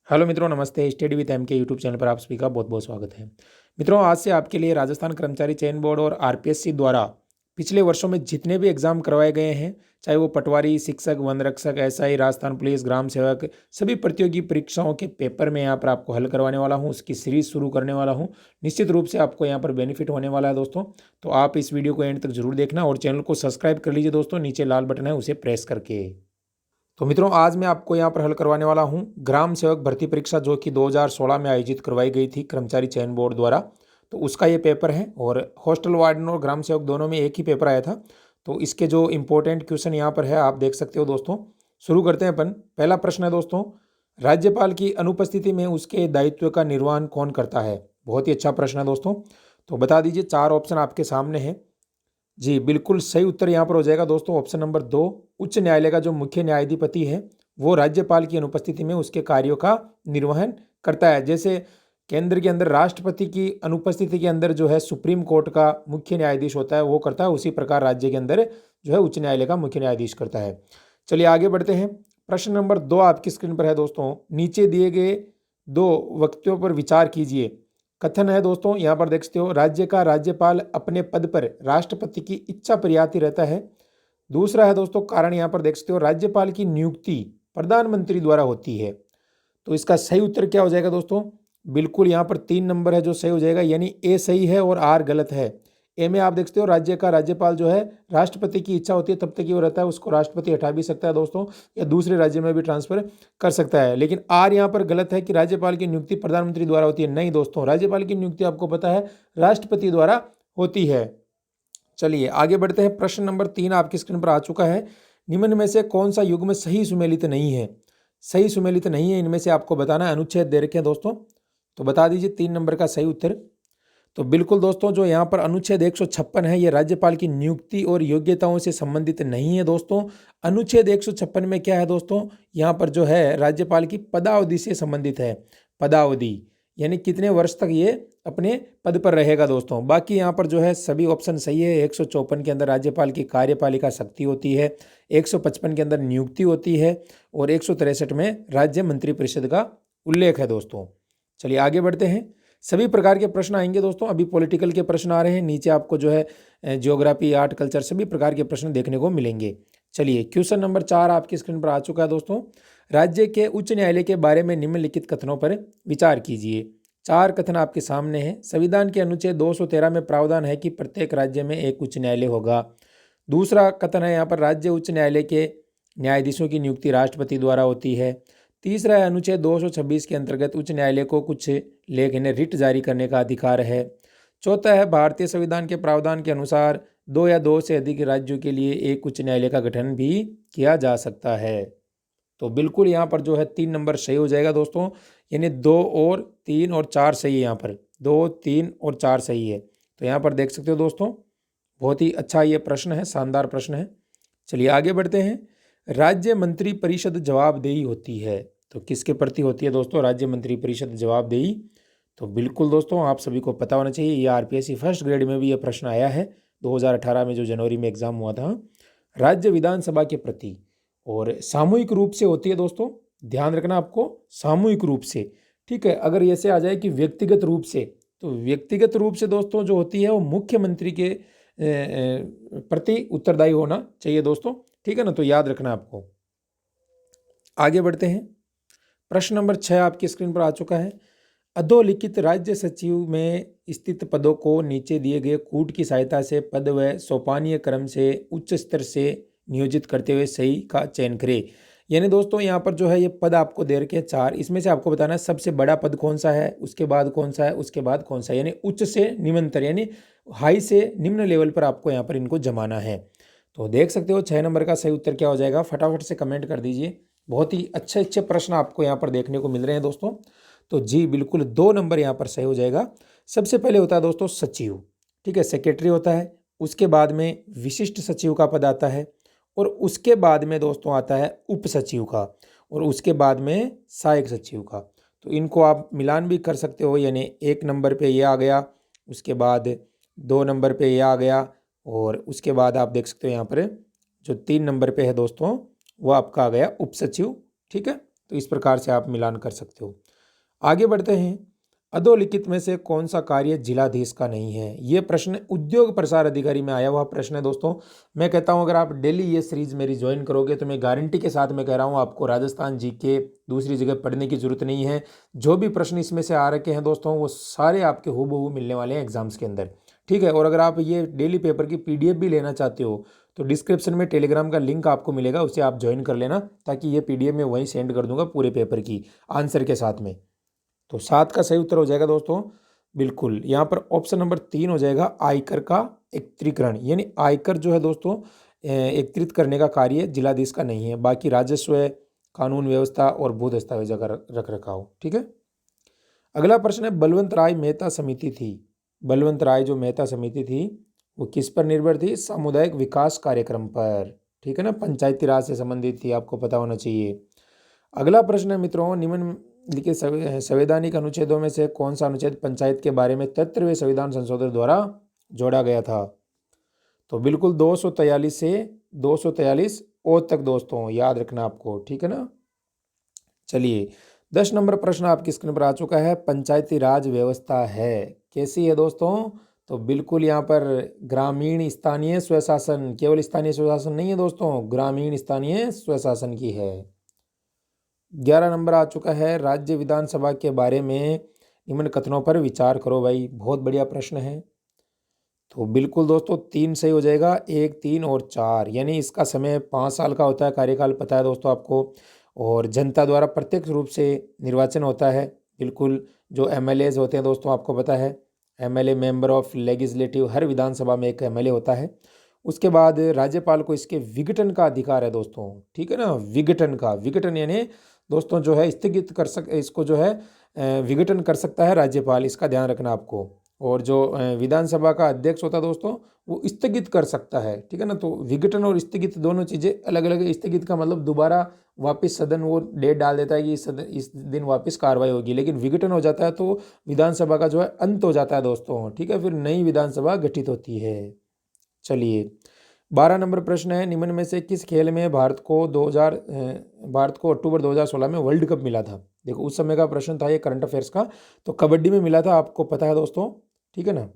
Hello मित्रों, नमस्ते। Study with M के यूट्यूब चैनल पर आप सभी का बहुत बहुत स्वागत है। मित्रों, आज से आपके लिए राजस्थान कर्मचारी चयन बोर्ड और आरपीएससी द्वारा पिछले वर्षों में जितने भी एग्जाम करवाए गए हैं, चाहे वो पटवारी, शिक्षक, वन रक्षक, एसआई, राजस्थान पुलिस, ग्राम सेवक, सभी प्रतियोगी परीक्षाओं के पेपर में यहाँ पर आपको हल करवाने वाला हूँ। उसकी सीरीज शुरू करने वाला हूँ। निश्चित रूप से आपको यहाँ पर बेनिफिट होने वाला है दोस्तों। तो आप इस वीडियो को एंड तक जरूर देखना और चैनल को सब्सक्राइब कर लीजिए दोस्तों। नीचे लाल बटन है, उसे प्रेस करके। तो मित्रों, आज मैं आपको यहाँ पर हल करवाने वाला हूँ ग्राम सेवक भर्ती परीक्षा, जो कि 2016 में आयोजित करवाई गई थी कर्मचारी चयन बोर्ड द्वारा। तो उसका ये पेपर है और हॉस्टल वार्डन और ग्राम सेवक दोनों में एक ही पेपर आया था। तो इसके जो इंपॉर्टेंट क्वेश्चन यहाँ पर है, आप देख सकते हो दोस्तों। शुरू करते हैं अपन। पहला प्रश्न है दोस्तों, राज्यपाल की अनुपस्थिति में उसके दायित्व का निर्वहन कौन करता है? बहुत ही अच्छा प्रश्न है दोस्तों। तो बता दीजिए, 4 ऑप्शन आपके सामने हैं। जी बिल्कुल सही उत्तर यहाँ पर हो जाएगा दोस्तों ऑप्शन नंबर 2। उच्च न्यायालय का जो मुख्य न्यायाधिपति है वो राज्यपाल की अनुपस्थिति में उसके कार्यों का निर्वहन करता है। जैसे केंद्र के अंदर राष्ट्रपति की अनुपस्थिति के अंदर जो है सुप्रीम कोर्ट का मुख्य न्यायाधीश होता है, वो करता है, उसी प्रकार राज्य के अंदर जो है उच्च न्यायालय का मुख्य न्यायाधीश करता है। चलिए आगे बढ़ते हैं। प्रश्न नंबर 2 आपकी स्क्रीन पर है दोस्तों। नीचे दिए गए 2 वक्तव्यों पर विचार कीजिए। कथन है दोस्तों, यहाँ पर देख सकते हो, राज्य का राज्यपाल अपने पद पर राष्ट्रपति की इच्छा प्रयाति रहता है। दूसरा है दोस्तों, कारण यहाँ पर देख सकते हो, राज्यपाल की नियुक्ति प्रधानमंत्री द्वारा होती है। तो इसका सही उत्तर क्या हो जाएगा दोस्तों? बिल्कुल यहाँ पर 3 नंबर है जो सही हो जाएगा, यानी ए सही है और आर गलत है। ए में आप देखते हो, राज्य का राज्यपाल जो है राष्ट्रपति की इच्छा होती है तब तक ही वो रहता है, उसको राष्ट्रपति हटा भी सकता है दोस्तों, या दूसरे राज्य में भी ट्रांसफर कर सकता है। लेकिन आर यहाँ पर गलत है कि राज्यपाल की नियुक्ति प्रधानमंत्री द्वारा होती है। नहीं दोस्तों, राज्यपाल की नियुक्ति आपको पता है राष्ट्रपति द्वारा होती है। चलिए आगे बढ़ते हैं। प्रश्न नंबर 3 आपकी स्क्रीन पर आ चुका है। निम्न में से कौन सा युग्म सही सुमेलित नहीं है? सही सुमेलित नहीं है इनमें से आपको बताना है। अनुच्छेद दे रखे हैं दोस्तों, तो बता दीजिए 3 नंबर का सही उत्तर। तो बिल्कुल दोस्तों, जो यहाँ पर अनुच्छेद 156 है, ये राज्यपाल की नियुक्ति और योग्यताओं से संबंधित नहीं है दोस्तों। अनुच्छेद 156 में क्या है दोस्तों, यहाँ पर जो है राज्यपाल की पदावधि से संबंधित है। पदावधि यानी कितने वर्ष तक ये अपने पद पर रहेगा दोस्तों। बाकी यहाँ पर जो है सभी ऑप्शन सही है। 154 के अंदर राज्यपाल की कार्यपालिका शक्ति होती है, 155 के अंदर नियुक्ति होती है और 163 में राज्य मंत्रिपरिषद का उल्लेख है दोस्तों। चलिए आगे बढ़ते हैं। सभी प्रकार के प्रश्न आएंगे दोस्तों। अभी पॉलिटिकल के प्रश्न आ रहे हैं, नीचे आपको जो है ज्योग्राफी, आर्ट, कल्चर, सभी प्रकार के प्रश्न देखने को मिलेंगे। चलिए क्वेश्चन नंबर 4 आपकी स्क्रीन पर आ चुका है दोस्तों। राज्य के उच्च न्यायालय के बारे में निम्नलिखित कथनों पर विचार कीजिए। 4 कथन आपके सामने हैं। संविधान के अनुच्छेद 213 में प्रावधान है कि प्रत्येक राज्य में एक उच्च न्यायालय होगा। दूसरा कथन है यहाँ पर, राज्य उच्च न्यायालय के न्यायाधीशों की नियुक्ति राष्ट्रपति द्वारा होती है। तीसरा है, अनुच्छेद 226 के अंतर्गत उच्च न्यायालय को कुछ लेख यानी रिट जारी करने का अधिकार है। चौथा है, भारतीय संविधान के प्रावधान के अनुसार 2 या 2 से अधिक राज्यों के लिए एक उच्च न्यायालय का गठन भी किया जा सकता है। तो बिल्कुल यहाँ पर जो है 3 नंबर सही हो जाएगा दोस्तों, यानी 2 और 3 और 4 सही है। यहाँ पर 2, 3 और 4 सही है। तो यहाँ पर देख सकते हो दोस्तों, बहुत ही अच्छा ये प्रश्न है, शानदार प्रश्न है। चलिए आगे बढ़ते हैं। राज्य मंत्री परिषद जवाबदेही होती है, तो किसके प्रति होती है दोस्तों राज्य मंत्री परिषद जवाबदेही? तो बिल्कुल दोस्तों, आप सभी को पता होना चाहिए, ये आरपीएससी फर्स्ट ग्रेड में भी ये प्रश्न आया है 2018 में, जो जनवरी में एग्जाम हुआ था। राज्य विधानसभा के प्रति और सामूहिक रूप से होती है दोस्तों, ध्यान रखना आपको, सामूहिक रूप से। ठीक है, अगर ऐसे आ जाए कि व्यक्तिगत रूप से, तो व्यक्तिगत रूप से दोस्तों जो होती है वो मुख्यमंत्री के प्रति उत्तरदायी होना चाहिए दोस्तों। ठीक है ना, तो याद रखना आपको। आगे बढ़ते हैं। प्रश्न नंबर 6 आपकी स्क्रीन पर आ चुका है। अधोलिखित राज्य सचिव में स्थित पदों को नीचे दिए गए कूट की सहायता से पद व सोपानीय क्रम से उच्च स्तर से नियोजित करते हुए सही का चयन करें। यानी दोस्तों यहाँ पर जो है ये पद आपको दे रखे हैं 4, इसमें से आपको बताना है सबसे बड़ा पद कौन सा है, उसके बाद कौन सा है, उसके बाद कौन सा है, यानी उच्च से निम्नतर, यानी हाई से निम्न लेवल पर आपको यहाँ पर इनको जमाना है। तो देख सकते हो 6 नंबर का सही उत्तर क्या हो जाएगा, फटाफट से कमेंट कर दीजिए। बहुत ही अच्छे अच्छे प्रश्न आपको यहाँ पर देखने को मिल रहे हैं दोस्तों। तो जी बिल्कुल 2 नंबर यहाँ पर सही हो जाएगा। सबसे पहले होता है दोस्तों सचिव, ठीक है, सेक्रेटरी होता है, उसके बाद में विशिष्ट सचिव का पद आता है, और उसके बाद में दोस्तों आता है उप सचिव का, और उसके बाद में सहायक सचिव का। तो इनको आप मिलान भी कर सकते हो, यानी 1 नंबर पे ये आ गया, उसके बाद 2 नंबर पे ये आ गया, और उसके बाद आप देख सकते हो यहाँ पर जो 3 नंबर पे है दोस्तों वो आपका आ गया उप सचिव। ठीक है, तो इस प्रकार से आप मिलान कर सकते हो। आगे बढ़ते हैं। अधोलिखित में से कौन सा कार्य जिलाधीश का नहीं है? ये प्रश्न उद्योग प्रसार अधिकारी में आया हुआ प्रश्न है दोस्तों। मैं कहता हूँ अगर आप डेली ये सीरीज मेरी ज्वाइन करोगे तो मैं गारंटी के साथ मैं कह रहा हूँ आपको राजस्थान जीके दूसरी जगह पढ़ने की जरूरत नहीं है। जो भी प्रश्न इसमें से आ रखे हैं दोस्तों वो सारे आपके हूबहू मिलने वाले हैं एग्जाम्स के अंदर। ठीक है, और अगर आप ये डेली पेपर की PDF भी लेना चाहते हो तो डिस्क्रिप्शन में टेलीग्राम का लिंक आपको मिलेगा, उसे आप ज्वाइन कर लेना, ताकि ये PDF मैं वहीं सेंड कर दूंगा पूरे पेपर की आंसर के साथ में। तो 7 का सही उत्तर हो जाएगा दोस्तों बिल्कुल यहाँ पर ऑप्शन नंबर 3 हो जाएगा, आयकर का एकत्रीकरण। यानी आयकर जो है दोस्तों एकत्रित करने का कार्य जिलाधीश का नहीं है, बाकी राजस्व, कानून व्यवस्था और भू दस्तावेज का रख रखाव। ठीक है, अगला प्रश्न है, बलवंत राय मेहता समिति थी। बलवंत राय जो मेहता समिति थी वो किस पर निर्भर थी? सामुदायिक विकास कार्यक्रम पर। ठीक है ना, पंचायती राज से संबंधित थी, आपको पता होना चाहिए। अगला प्रश्न है मित्रों, निम्नलिखित संवैधानिक अनुच्छेदों में से कौन सा अनुच्छेद पंचायत के बारे में 73वें संविधान संशोधन द्वारा जोड़ा गया था? तो बिल्कुल 243 से 243 ओ तक दोस्तों, याद रखना आपको। ठीक है ना, चलिए 10 नंबर प्रश्न आपकी स्क्रीन पर आ चुका है। पंचायती राज व्यवस्था है कैसी है दोस्तों? तो बिल्कुल यहाँ पर ग्रामीण स्थानीय स्वशासन, केवल स्थानीय स्वशासन नहीं है दोस्तों, ग्रामीण स्थानीय स्वशासन की है। 11 नंबर आ चुका है, राज्य विधानसभा के बारे में निम्न कथनों पर विचार करो। भाई बहुत बढ़िया प्रश्न है। तो बिल्कुल दोस्तों 3 सही हो जाएगा, 1, 3 और 4। यानी इसका समय 5 साल का होता है, कार्यकाल पता है दोस्तों आपको, और जनता द्वारा प्रत्यक्ष रूप से निर्वाचन होता है। बिल्कुल, जो MLAs होते हैं दोस्तों आपको पता है, MLA मेंबर ऑफ लेजिस्लेटिव, हर विधानसभा में एक MLA होता है। उसके बाद राज्यपाल को इसके विघटन का अधिकार है दोस्तों। ठीक है ना, विघटन यानी दोस्तों जो है स्थगित कर इसको जो है विघटन कर सकता है राज्यपाल, इसका ध्यान रखना आपको। और जो विधानसभा का अध्यक्ष होता है दोस्तों वो स्थगित कर सकता है। ठीक है ना, तो विघटन और स्थगित दोनों चीज़ें अलग अलग है। स्थगित का मतलब दोबारा वापस सदन वो डेट डाल देता है कि इस दिन वापस कार्रवाई होगी, लेकिन विघटन हो जाता है तो विधानसभा का जो है अंत हो जाता है दोस्तों। ठीक है, फिर नई विधानसभा गठित होती है। चलिए 12 नंबर प्रश्न है, निम्न में से किस खेल में भारत को अक्टूबर 2016 में वर्ल्ड कप मिला था? देखो उस समय का प्रश्न था ये, करंट अफेयर्स का। तो कबड्डी में मिला था, आपको पता है दोस्तों। ठीक है ना,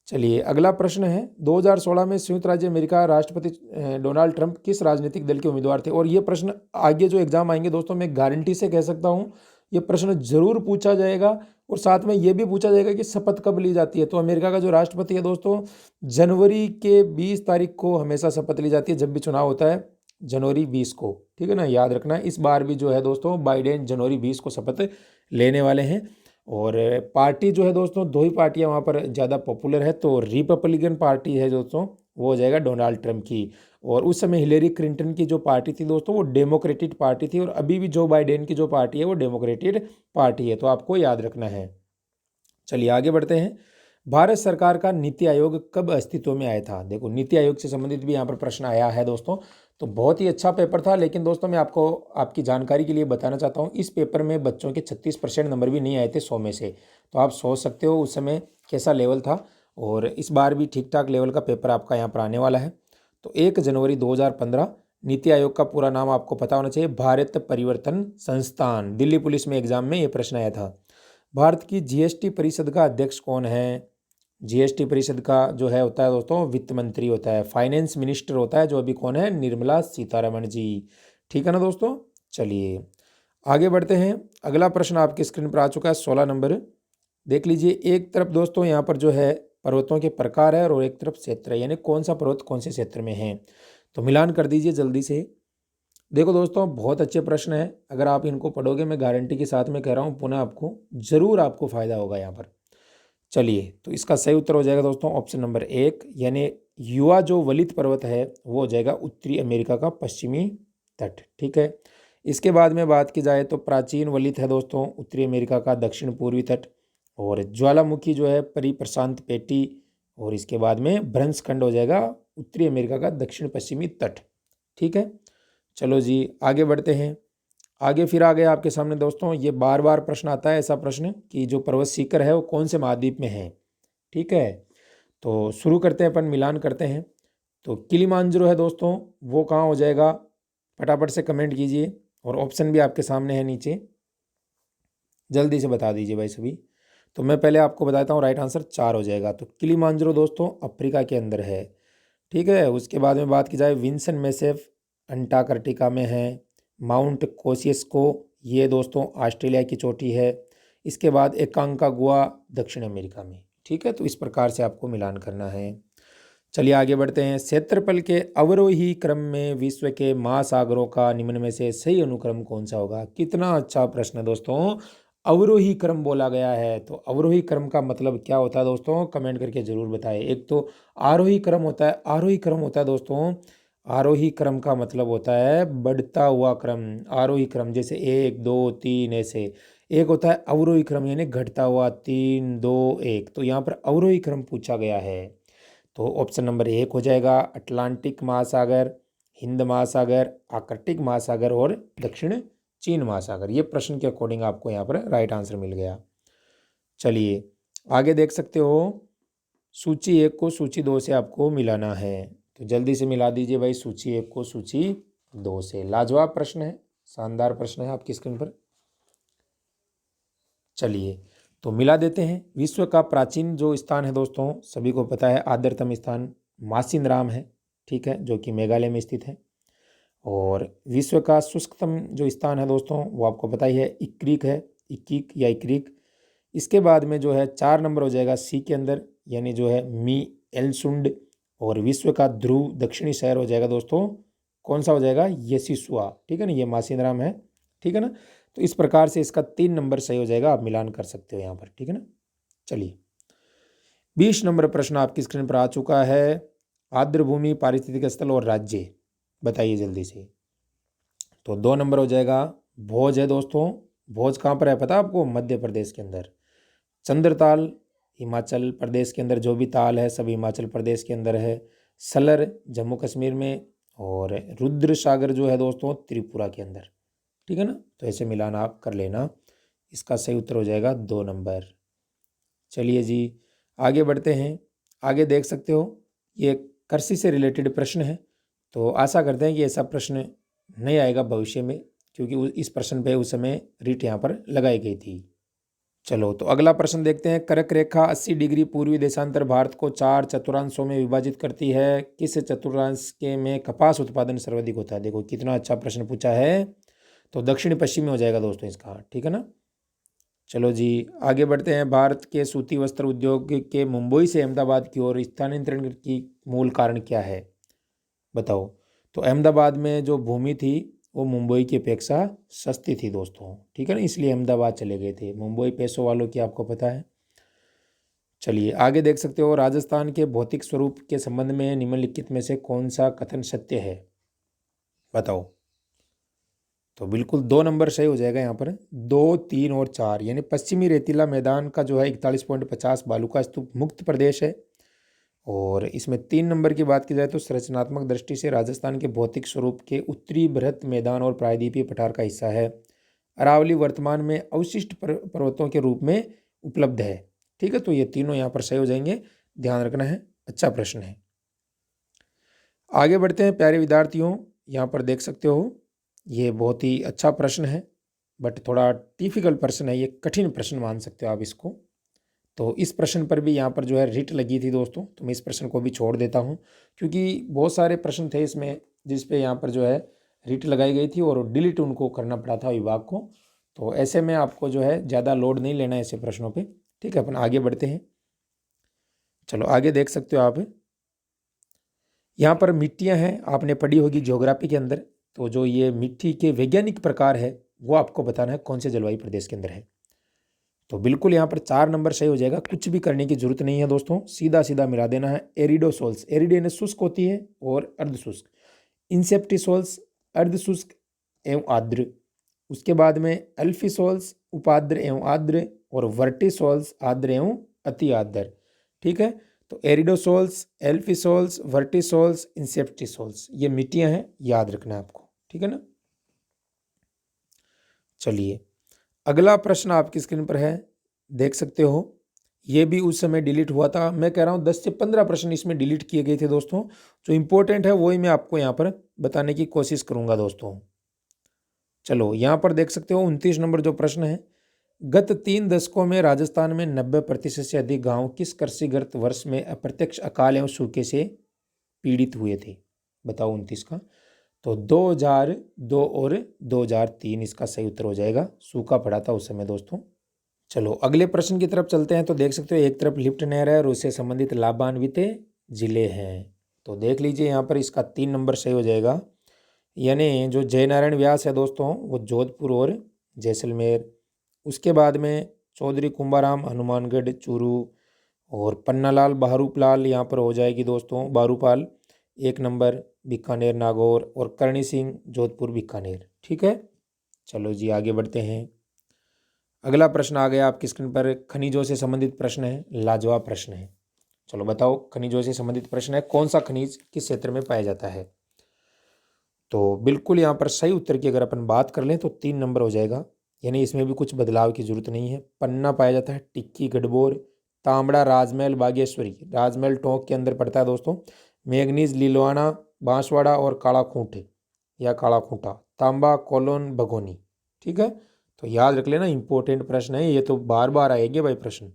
चलिए अगला प्रश्न है, 2016 में संयुक्त राज्य अमेरिका राष्ट्रपति डोनाल्ड ट्रंप किस राजनीतिक दल के उम्मीदवार थे? और ये प्रश्न आगे जो एग्जाम आएंगे दोस्तों, मैं गारंटी से कह सकता हूँ ये प्रश्न जरूर पूछा जाएगा। और साथ में ये भी पूछा जाएगा कि शपथ कब ली जाती है। तो अमेरिका का जो राष्ट्रपति है दोस्तों, जनवरी के 20 तारीख को हमेशा शपथ ली जाती है, जब भी चुनाव होता है जनवरी 20 को। ठीक है ना, याद रखना। इस बार भी जो है दोस्तों बाइडेन जनवरी 20 को शपथ लेने वाले हैं। और पार्टी जो है दोस्तों, 2 ही पार्टियां वहाँ पर ज़्यादा पॉपुलर है, तो रिपब्लिकन पार्टी है दोस्तों, वो हो जाएगा डोनाल्ड ट्रंप की। और उस समय हिलेरी क्लिंटन की जो पार्टी थी दोस्तों वो डेमोक्रेटिक पार्टी थी, और अभी भी जो बाइडेन की जो पार्टी है वो डेमोक्रेटिक पार्टी है, तो आपको याद रखना है। चलिए आगे बढ़ते हैं। भारत सरकार का नीति आयोग कब अस्तित्व में आया था? देखो नीति आयोग से संबंधित भी यहाँ पर प्रश्न आया है दोस्तों, तो बहुत ही अच्छा पेपर था। लेकिन दोस्तों मैं आपको आपकी जानकारी के लिए बताना चाहता हूँ, इस पेपर में बच्चों के 36% नंबर भी नहीं आए थे 100 में से। तो आप सोच सकते हो उस समय कैसा लेवल था, और इस बार भी ठीक ठाक लेवल का पेपर आपका यहाँ पर आने वाला है। तो 1 जनवरी 2015, नीति आयोग का पूरा नाम आपको पता होना चाहिए, भारत परिवर्तन संस्थान। दिल्ली पुलिस में एग्जाम में ये प्रश्न आया था। भारत की GST परिषद का अध्यक्ष कौन है? GST परिषद का जो है होता है दोस्तों वित्त मंत्री होता है, फाइनेंस मिनिस्टर होता है, जो अभी कौन है? निर्मला सीतारमण जी। ठीक है ना दोस्तों, चलिए आगे बढ़ते हैं। अगला प्रश्न आपकी स्क्रीन पर आ चुका है, 16 नंबर। देख लीजिए, एक तरफ दोस्तों यहाँ पर जो है पर्वतों के प्रकार है और एक तरफ क्षेत्र है, यानी कौन सा पर्वत कौन से क्षेत्र में है। तो मिलान कर दीजिए जल्दी से। देखो दोस्तों बहुत अच्छे प्रश्न है, अगर आप इनको पढ़ोगे मैं गारंटी के साथ में कह रहा हूँ पुनः आपको जरूर आपको फायदा होगा यहाँ पर। चलिए तो इसका सही उत्तर हो जाएगा दोस्तों ऑप्शन नंबर 1, यानी युवा जो वलित पर्वत है वो हो जाएगा उत्तरी अमेरिका का पश्चिमी तट। ठीक है, इसके बाद में बात की जाए तो प्राचीन वलित है दोस्तों उत्तरी अमेरिका का दक्षिण पूर्वी तट, और ज्वालामुखी जो है परिप्रशांत पेटी, और इसके बाद में भ्रंशखंड हो जाएगा उत्तरी अमेरिका का दक्षिण पश्चिमी तट। ठीक है, चलो जी आगे बढ़ते हैं। आगे फिर आ गया आपके सामने दोस्तों, ये बार बार प्रश्न आता है ऐसा प्रश्न कि जो पर्वत शिखर है वो कौन से महाद्वीप में है। ठीक है, तो शुरू करते हैं, अपन मिलान करते हैं। तो किलिमांजरो है दोस्तों, वो कहाँ हो जाएगा? फटाफट से कमेंट कीजिए। और ऑप्शन भी आपके सामने है नीचे, जल्दी से बता दीजिए भाई सभी। तो मैं पहले आपको बताता हूँ, राइट आंसर 4 हो जाएगा। तो किलिमांजारो दोस्तों अफ्रीका के अंदर है, ठीक है। उसके बाद में बात की जाए विंसन मेसेफ अंटार्कटिका में है। माउंट कोसियस्को ये दोस्तों ऑस्ट्रेलिया की चोटी है। इसके बाद एकांकागुआ दक्षिण अमेरिका में, ठीक है। तो इस प्रकार से आपको मिलान करना है। चलिए आगे बढ़ते हैं। क्षेत्रफल के अवरोही क्रम में विश्व के महासागरों का निम्न में से सही अनुक्रम कौन सा होगा। कितना अच्छा प्रश्न है दोस्तों, अवरोही क्रम बोला गया है। तो अवरोही क्रम का मतलब क्या होता है दोस्तों, कमेंट करके जरूर बताएं। एक तो आरोही क्रम होता है, आरोही क्रम होता है दोस्तों, आरोही क्रम का मतलब होता है बढ़ता हुआ क्रम। आरोही क्रम जैसे 1 2 3 ऐसे। एक होता है अवरोही क्रम यानी घटता हुआ 3 2 1। तो यहाँ पर अवरोही क्रम पूछा गया है। तो ऑप्शन नंबर 1 हो जाएगा अटलांटिक महासागर, हिंद महासागर, आर्कटिक महासागर और दक्षिण चीन महासागर। ये प्रश्न के अकॉर्डिंग आपको यहाँ पर राइट आंसर मिल गया। चलिए आगे देख सकते हो, सूची 1 को सूची 2 से आपको मिलाना है। तो जल्दी से मिला दीजिए भाई सूची 1 को सूची 2 से। लाजवाब प्रश्न है, शानदार प्रश्न है आपकी स्क्रीन पर। चलिए तो मिला देते हैं। विश्व का प्राचीन जो स्थान है दोस्तों, सभी को पता है आद्रतम स्थान मासिनराम है, ठीक है, जो कि मेघालय में स्थित है। और विश्व का शुष्कतम जो स्थान है दोस्तों, वो आपको पता ही है इक्रीक है, इक्कीक या इक्रीक। इसके बाद में जो है 4 नंबर हो जाएगा सी के अंदर, यानी जो है मी एलसुंड। और विश्व का ध्रुव दक्षिणी शहर हो जाएगा दोस्तों, कौन सा हो जाएगा, येसिसुआ, ठीक है ना, ये मासिनराम है, ठीक है ना। तो इस प्रकार से इसका 3 नंबर सही हो जाएगा, आप मिलान कर सकते हो यहाँ पर, ठीक है ना। चलिए 20 नंबर प्रश्न आपकी स्क्रीन पर आ चुका है। आर्द्रभूमि, पारिस्थितिक स्थल और राज्य बताइए जल्दी से। तो 2 नंबर हो जाएगा भोज है दोस्तों। भोज कहाँ पर है पता है आपको, मध्य प्रदेश के अंदर। चंद्रताल हिमाचल प्रदेश के अंदर, जो भी ताल है सब हिमाचल प्रदेश के अंदर है। सलर जम्मू कश्मीर में। और रुद्र सागर जो है दोस्तों त्रिपुरा के अंदर, ठीक है ना। तो ऐसे मिलान आप कर लेना। इसका सही उत्तर हो जाएगा 2 नंबर। चलिए जी आगे बढ़ते हैं। आगे देख सकते हो ये कृषि से रिलेटेड प्रश्न है। तो आशा करते हैं कि ऐसा प्रश्न नहीं आएगा भविष्य में, क्योंकि इस प्रश्न पे उस समय रीट यहाँ पर लगाई गई थी। चलो तो अगला प्रश्न देखते हैं। कर्क रेखा 80 डिग्री पूर्वी देशांतर भारत को 4 चतुर्थांशों में विभाजित करती है। किस चतुर्थांश के में कपास उत्पादन सर्वाधिक होता है। देखो कितना अच्छा प्रश्न पूछा है। तो दक्षिण पश्चिमी हो जाएगा दोस्तों इसका, ठीक है ना। चलो जी आगे बढ़ते हैं। भारत के सूती वस्त्र उद्योग के मुंबई से अहमदाबाद की ओर स्थानांतरण की मूल कारण क्या है, बताओ। तो अहमदाबाद में जो भूमि थी वो मुंबई की अपेक्षा सस्ती थी दोस्तों, ठीक है ना, इसलिए अहमदाबाद चले गए थे। मुंबई पैसों वालों की आपको पता है। चलिए आगे देख सकते हो। राजस्थान के भौतिक स्वरूप के संबंध में निम्नलिखित में से कौन सा कथन सत्य है, बताओ। तो बिल्कुल 2 नंबर सही हो जाएगा यहाँ पर। 2 3 और 4 यानी पश्चिमी रेतीला मैदान का जो है 41.50 बालू का स्तूप मुक्त प्रदेश है। और इसमें 3 नंबर की बात की जाए तो संरचनात्मक दृष्टि से राजस्थान के भौतिक स्वरूप के उत्तरी बृहत मैदान और प्रायद्वीपीय पठार का हिस्सा है। अरावली वर्तमान में अवशिष्ट पर्वतों के रूप में उपलब्ध है, ठीक है। तो ये तीनों यहाँ पर सही हो जाएंगे, ध्यान रखना है। अच्छा प्रश्न है। आगे बढ़ते हैं प्यारे विद्यार्थियों। यहाँ पर देख सकते हो ये बहुत ही अच्छा प्रश्न है, बट थोड़ा डिफिकल्ट प्रश्न है, ये कठिन प्रश्न मान सकते हो आप इसको। तो इस प्रश्न पर भी यहाँ पर जो है रिट लगी थी दोस्तों, तो मैं इस प्रश्न को भी छोड़ देता हूँ, क्योंकि बहुत सारे प्रश्न थे इसमें जिस पे यहाँ पर जो है रिट लगाई गई थी और डिलीट उनको करना पड़ा था विभाग को। तो ऐसे में आपको जो है ज़्यादा लोड नहीं लेना है ऐसे प्रश्नों पे, ठीक है। अपन आगे बढ़ते हैं। चलो आगे देख सकते हो आप, यहाँ पर मिट्टियाँ हैं, आपने पढ़ी होगी ज्योग्राफी के अंदर। तो जो ये मिट्टी के वैज्ञानिक प्रकार है वो आपको बताना है कौन से जलवायु प्रदेश के अंदर है। तो बिल्कुल यहाँ पर 4 नंबर सही हो जाएगा, कुछ भी करने की जरूरत नहीं है दोस्तों, सीधा सीधा मिला देना है। एरिडोसोल्स, एरिड शुष्क होती है और अर्धशुष्क। इंसेप्टिसोल्स अर्ध शुष्क एवं आर्द्र। उसके बाद में अल्फिसोल्स उपाद्र एवं आर्द्र। और वर्टिसोल्स आर्द्र एवं अति आर्द्र, ठीक है। तो एरिडोसोल्स, एल्फिसोल्स, वर्टिसोल्स, इंसेप्टिसोल्स ये मिट्टियां हैं, याद रखना है आपको, ठीक है ना। चलिए अगला प्रश्न आपकी स्क्रीन पर है, देख सकते हो। ये भी उस समय डिलीट हुआ था। मैं कह रहा हूँ 10 से 15 प्रश्न इसमें डिलीट किए गए थे दोस्तों। जो इंपॉर्टेंट है वही मैं आपको यहाँ पर बताने की कोशिश करूँगा दोस्तों। चलो यहाँ पर देख सकते हो 29 नंबर जो प्रश्न है, गत 3 दशकों में राजस्थान में 90% से अधिक गांव किस कृषिग्रस्त वर्ष में अप्रत्यक्ष अकाल एवं सूखे से पीड़ित हुए थे? बताओ 29 का। तो 2002 और 2003 इसका सही उत्तर हो जाएगा। सूखा पड़ा था उस समय दोस्तों। चलो अगले प्रश्न की तरफ चलते हैं। तो देख सकते हो एक तरफ लिफ्ट नहर है और उससे संबंधित लाभान्वित जिले हैं। तो देख लीजिए यहाँ पर इसका 3 नंबर सही हो जाएगा। यानी जो जयनारायण व्यास है दोस्तों वो जोधपुर और जैसलमेर, उसके बाद में चौधरी कुंभाराम हनुमानगढ़ चूरू, और पन्नालाल बहरूपलाल यहाँ पर हो जाएगी दोस्तों बारूपाल 1 नंबर, बीकानेर नागौर, और करणी सिंह जोधपुर बीकानेर। ठीक है, चलो जी आगे बढ़ते हैं। अगला प्रश्न आ गया आपकी स्क्रीन पर, खनिजों से संबंधित प्रश्न है, लाजवाब प्रश्न है। चलो बताओ, खनिजों से संबंधित प्रश्न है, कौन सा खनिज किस क्षेत्र में पाया जाता है? तो बिल्कुल यहाँ पर सही उत्तर की अगर अपन बात कर लें तो 3 नंबर हो जाएगा। यानी इसमें भी कुछ बदलाव की जरूरत नहीं है। पन्ना पाया जाता है, टिक्की गढ़बोर, तांबड़ा राजमहल बागेश्वरी, राजमहल टोंक के अंदर पड़ता है दोस्तों, मैग्नीज लीलवाड़ा बांसवाड़ा, और काला खूंट या काला खूंटा, तांबा कोलोन भगोनी। ठीक है, तो याद रख लेना, इंपॉर्टेंट प्रश्न है ये, तो बार बार आएंगे भाई प्रश्न।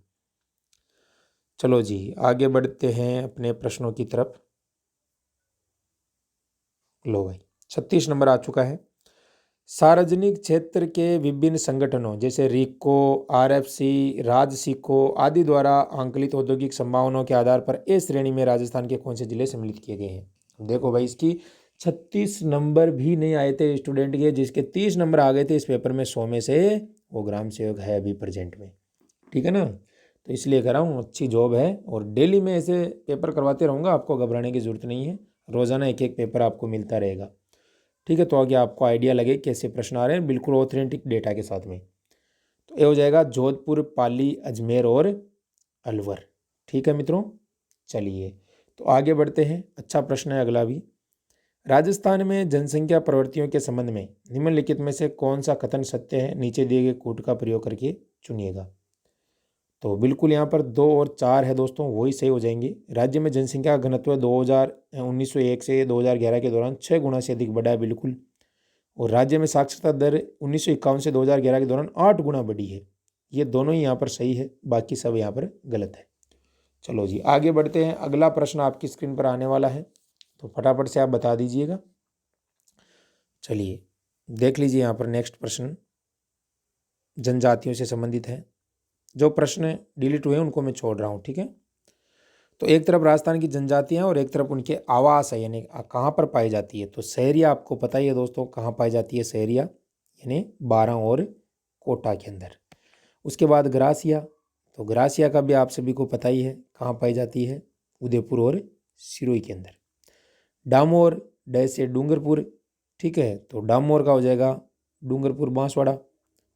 चलो जी आगे बढ़ते हैं अपने प्रश्नों की तरफ। लो भाई 36 नंबर आ चुका है। सार्वजनिक क्षेत्र के विभिन्न संगठनों जैसे रिको, आरएफसी, राजसिको आदि द्वारा आंकलित औद्योगिक संभावनाओं के आधार पर ए श्रेणी में राजस्थान के कौन से जिले सम्मिलित किए गए हैं? देखो भाई इसकी 36 नंबर भी नहीं आए थे स्टूडेंट के, जिसके 30 नंबर आ गए थे इस पेपर में 100 में से वो ग्राम सेवक है अभी प्रेजेंट में। ठीक है ना, तो इसलिए कह रहा हूँ अच्छी जॉब है, और डेली में ऐसे पेपर करवाते रहूँगा, आपको घबराने की जरूरत नहीं है। रोज़ाना एक एक पेपर आपको मिलता रहेगा। ठीक है, तो आगे आपको आइडिया लगे कैसे प्रश्न आ रहे हैं, बिल्कुल ऑथेंटिक डेटा के साथ में। तो ये हो जाएगा जोधपुर, पाली, अजमेर और अलवर। ठीक है मित्रों, चलिए तो आगे बढ़ते हैं। अच्छा प्रश्न है अगला भी। राजस्थान में जनसंख्या प्रवृत्तियों के संबंध में निम्नलिखित में से कौन सा कथन सत्य है? नीचे दिए गए कूट का प्रयोग करके चुनिएगा। तो बिल्कुल यहाँ पर 2 और 4 है दोस्तों, वही सही हो जाएंगे। राज्य में जनसंख्या का घनत्व 1901 से 2011 के दौरान 6 गुना से अधिक बढ़ा है, बिल्कुल। और राज्य में साक्षरता दर 1951 से 2011 के दौरान 8 गुना बढ़ी है। ये दोनों ही यहाँ पर सही है, बाकी सब यहाँ पर गलत है। चलो जी आगे बढ़ते हैं। अगला प्रश्न आपकी स्क्रीन पर आने वाला है, तो फटाफट से आप बता दीजिएगा। चलिए देख लीजिए यहाँ पर नेक्स्ट प्रश्न जनजातियों से संबंधित है। जो प्रश्न डिलीट हुए उनको मैं छोड़ रहा हूँ। ठीक है, तो एक तरफ राजस्थान की जनजातियाँ और एक तरफ उनके आवास है, यानी कहाँ पर पाई जाती है। तो सहरिया आपको पता ही है दोस्तों कहाँ पाई जाती है, सहरिया यानी 12 और कोटा के अंदर। उसके बाद ग्रासिया, तो ग्रासिया का भी आप सभी को पता ही है कहाँ पाई जाती है, उदयपुर और सिरोही के अंदर। डामोर डैश से डूंगरपुर। ठीक है, तो डामोर का हो जाएगा डूंगरपुर बांसवाड़ा,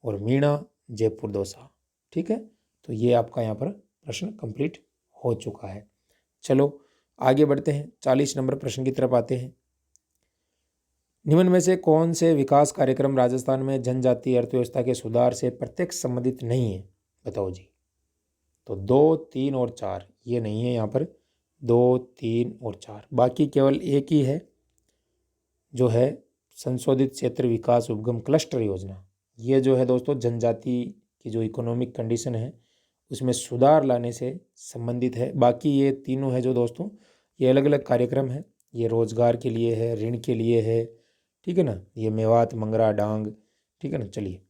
और मीणा जयपुर दौसा। ठीक है, तो ये आपका यहाँ पर प्रश्न कंप्लीट हो चुका है। चलो आगे बढ़ते हैं, 40 नंबर प्रश्न की तरफ आते हैं। निम्न में से कौन से विकास कार्यक्रम राजस्थान में जनजातीय अर्थव्यवस्था के सुधार से प्रत्यक्ष संबंधित नहीं है? बताओ जी। तो 2, 3 और 4 ये नहीं है यहाँ पर, 2, 3 और 4, बाकी केवल एक ही है जो है संशोधित क्षेत्र विकास उपगम क्लस्टर योजना। ये जो है दोस्तों जनजाति की जो इकोनॉमिक कंडीशन है उसमें सुधार लाने से संबंधित है। बाकी ये तीनों है जो दोस्तों ये अलग अलग कार्यक्रम है, ये रोजगार के लिए है, ऋण के लिए है। ठीक है ना, ये मेवात, मंगरा, डांग। ठीक है ना, चलिए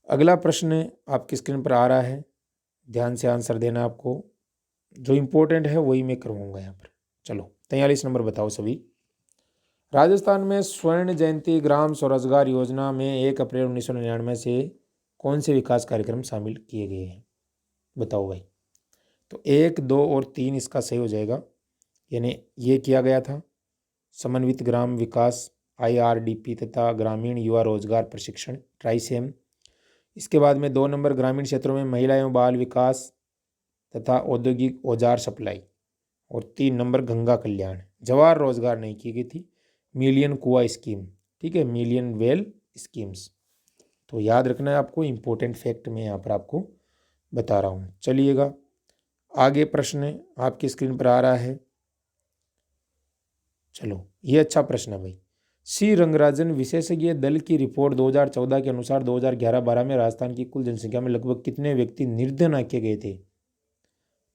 अगला प्रश्न आपकी स्क्रीन पर आ रहा है, ध्यान से आंसर देना आपको, जो इम्पोर्टेंट है वही मैं करवाऊंगा यहाँ पर। चलो 43 नंबर बताओ सभी। राजस्थान में स्वर्ण जयंती ग्राम स्वरोजगार योजना में 1 अप्रैल 1999 से कौन से विकास कार्यक्रम शामिल किए गए हैं? बताओ भाई। तो 1, 2 और 3 इसका सही हो जाएगा। यानी ये किया गया था समन्वित ग्राम विकास IRDP तथा ग्रामीण युवा रोजगार प्रशिक्षण ट्राइसेम। इसके बाद में 2 नंबर ग्रामीण क्षेत्रों में महिला एवं बाल विकास तथा औद्योगिक औजार सप्लाई, और 3 नंबर गंगा कल्याण। जवाहर रोजगार नहीं की गई थी, मिलियन कुआ स्कीम। ठीक है, मिलियन वेल स्कीम्स। तो याद रखना है आपको, इंपॉर्टेंट फैक्ट मैं यहाँ पर आपको बता रहा हूँ। चलिएगा आगे प्रश्न आपकी स्क्रीन पर आ रहा है। चलो ये अच्छा प्रश्न है भाई। सी रंगराजन विशेषज्ञ दल की रिपोर्ट 2014 के अनुसार 2011-12 में राजस्थान की कुल जनसंख्या में लगभग कितने व्यक्ति निर्धन आंके गए थे।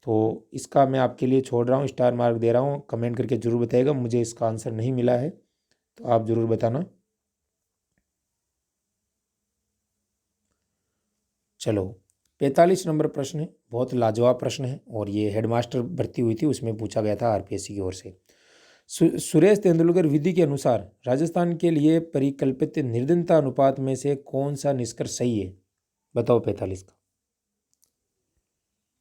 तो इसका मैं आपके लिए छोड़ रहा हूँ, स्टार मार्क दे रहा हूँ, कमेंट करके जरूर बताइएगा। मुझे इसका आंसर नहीं मिला है तो आप जरूर बताना। चलो 45 नंबर प्रश्न है, बहुत लाजवाब प्रश्न है और ये हेडमास्टर भर्ती हुई थी उसमें पूछा गया था आरपीएससी की ओर से। सुरेश तेंदुलकर विधि के अनुसार राजस्थान के लिए परिकल्पित निर्धनता अनुपात में से कौन सा निष्कर्ष सही है, बताओ 45 का।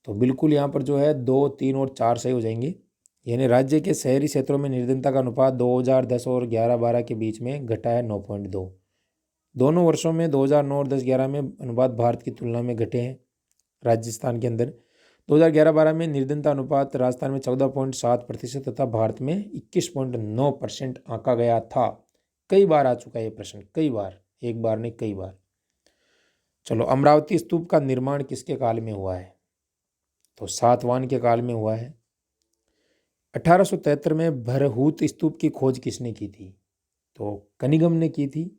तो बिल्कुल यहाँ पर जो है 2, 3 और 4 सही हो जाएंगे। यानी राज्य के शहरी क्षेत्रों में निर्धनता का अनुपात 2010 और 11-12 के बीच में घटा है 9.2। दोनों वर्षों में 2009 और 10-11 में अनुपात भारत की तुलना में घटे हैं राजस्थान के अंदर। 2011-12 में निर्धनता अनुपात राजस्थान में 14.7% तथा भारत में 21.9% आंका गया था। कई बार आ चुका है ये प्रश्न, कई बार, एक बार नहीं कई बार। चलो अमरावती स्तूप का निर्माण किसके काल में हुआ है, तो सातवाहन के काल में हुआ है। 1873 में भरहूत स्तूप की खोज किसने की थी, तो कनिगम ने की थी।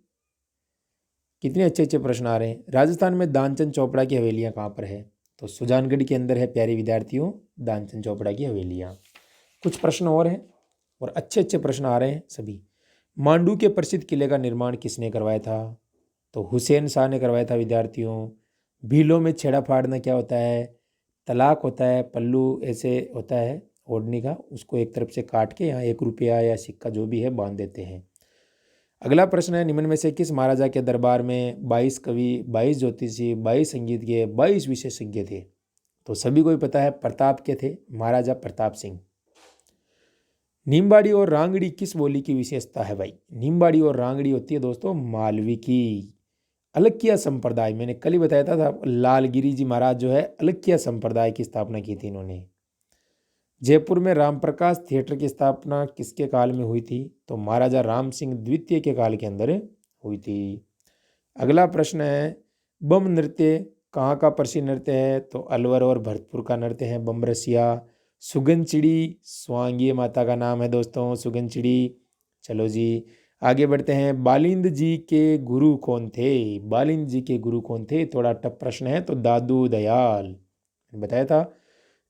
कितने अच्छे अच्छे प्रश्न आ रहे हैं। राजस्थान में दानचंद चोपड़ा की हवेलियां कहाँ पर है, तो सुजानगढ़ के अंदर है प्यारे विद्यार्थियों दानचंद चोपड़ा की हवेलियां। कुछ प्रश्न और हैं और अच्छे अच्छे प्रश्न आ रहे हैं सभी। मांडू के प्रसिद्ध किले का निर्माण किसने करवाया था, तो हुसैन शाह ने करवाया था विद्यार्थियों। भीलों में छेड़ा फाड़ना क्या होता है, तलाक होता है, पल्लू ऐसे होता है ओढ़नी का, उसको एक तरफ से काट के यहाँ 1 रुपया या सिक्का जो भी है बांध देते हैं। अगला प्रश्न है, निम्न में से किस महाराजा के दरबार में 22 कवि, 22 ज्योतिषी, 22 संगीतज्ञ, 22 विशेषज्ञ थे, तो सभी को ही पता है प्रताप के थे, महाराजा प्रताप सिंह। नीमबाड़ी और रांगड़ी किस बोली की विशेषता है भाई, नीमबाड़ी और रांगड़ी होती है दोस्तों मालवी की। अलक्किया संप्रदाय, मैंने कल ही बताया था लालगिरी जी महाराज जो है अलक्किया संप्रदाय की स्थापना की थी इन्होंने। जयपुर में रामप्रकाश थिएटर की स्थापना किसके काल में हुई थी, तो महाराजा राम सिंह द्वितीय के काल के अंदर हुई थी। अगला प्रश्न है, बम नृत्य कहाँ का प्रसिद्ध नृत्य है, तो अलवर और भरतपुर का नृत्य है बमरसिया। सुगन चिड़ी स्वांगीय माता का नाम है दोस्तों, सुगन चिड़ी। चलो जी आगे बढ़ते हैं। बालिंद जी के गुरु कौन थे, बालिंद जी के गुरु कौन थे, थोड़ा टफ प्रश्न है, तो दादू दयाल बताया था।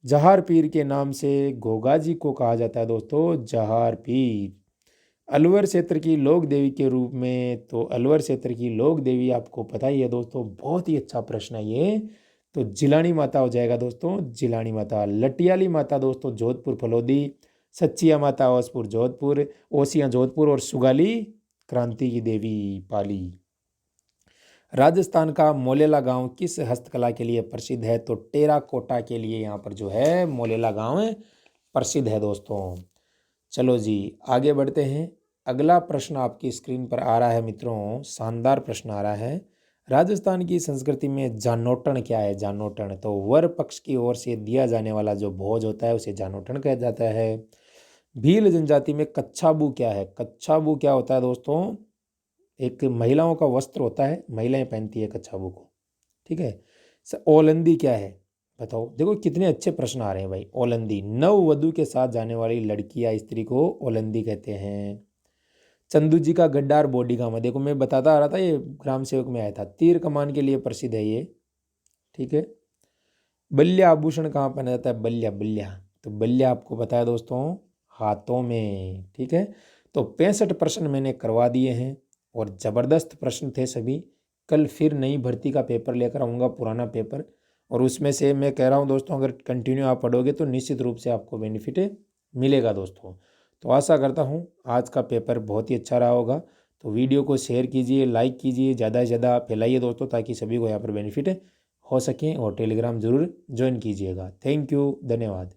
जहार पीर के नाम से गोगा जी को कहा जाता है दोस्तों, जहार पीर। अलवर क्षेत्र की लोक देवी के रूप में, तो अलवर क्षेत्र की लोक देवी आपको पता ही है दोस्तों, बहुत ही अच्छा प्रश्न है ये, तो जिलानी माता हो जाएगा दोस्तों, जिलानी माता। लटियाली माता दोस्तों जोधपुर फलोदी, सच्चिया माता ओसपुर जोधपुर, ओसियां जोधपुर और सुगाली क्रांति की देवी पाली। राजस्थान का मोलेला गांव किस हस्तकला के लिए प्रसिद्ध है, तो टेराकोटा के लिए यहाँ पर जो है मोलेला गांव प्रसिद्ध है दोस्तों। चलो जी आगे बढ़ते हैं। अगला प्रश्न आपकी स्क्रीन पर आ रहा है मित्रों, शानदार प्रश्न आ रहा है। राजस्थान की संस्कृति में जानोटन क्या है, जानोटन, तो वर पक्ष की ओर से दिया जाने वाला जो भोज होता है उसे जानोटन कहा जाता है। भील जनजाति में कच्छाबू क्या है, कच्छाबू क्या होता है दोस्तों, एक महिलाओं का वस्त्र होता है, महिलाएं पहनती है कच्छाबू को, ठीक है। ओलंदी क्या है बताओ, देखो कितने अच्छे प्रश्न आ रहे हैं भाई। ओलंदी नववधु के साथ जाने वाली लड़की या स्त्री को ओलंदी कहते हैं। चंदू जी का गड्ढार बॉडीगाम, देखो मैं बताता आ रहा था ये ग्राम सेवक में आया था, तीर कमान के लिए प्रसिद्ध है ये, ठीक है। बल्ल्या आभूषण कहाँ पहना जाता है, बल्ल्या, बल्ल्या, तो बल्ल्या आपको बताया दोस्तों हाथों में, ठीक है। तो 65 प्रश्न मैंने करवा दिए हैं और ज़बरदस्त प्रश्न थे सभी। कल फिर नई भर्ती का पेपर लेकर आऊँगा, पुराना पेपर, और उसमें से मैं कह रहा हूँ दोस्तों अगर कंटिन्यू आप पढ़ोगे तो निश्चित रूप से आपको बेनिफिट मिलेगा दोस्तों। तो आशा करता हूँ आज का पेपर बहुत ही अच्छा रहा होगा। तो वीडियो को शेयर कीजिए, लाइक कीजिए, ज़्यादा से ज़्यादा फैलाइए दोस्तों, ताकि सभी को यहाँ पर बेनिफिट हो सकें, और टेलीग्राम ज़रूर ज्वाइन कीजिएगा। थैंक यू, धन्यवाद।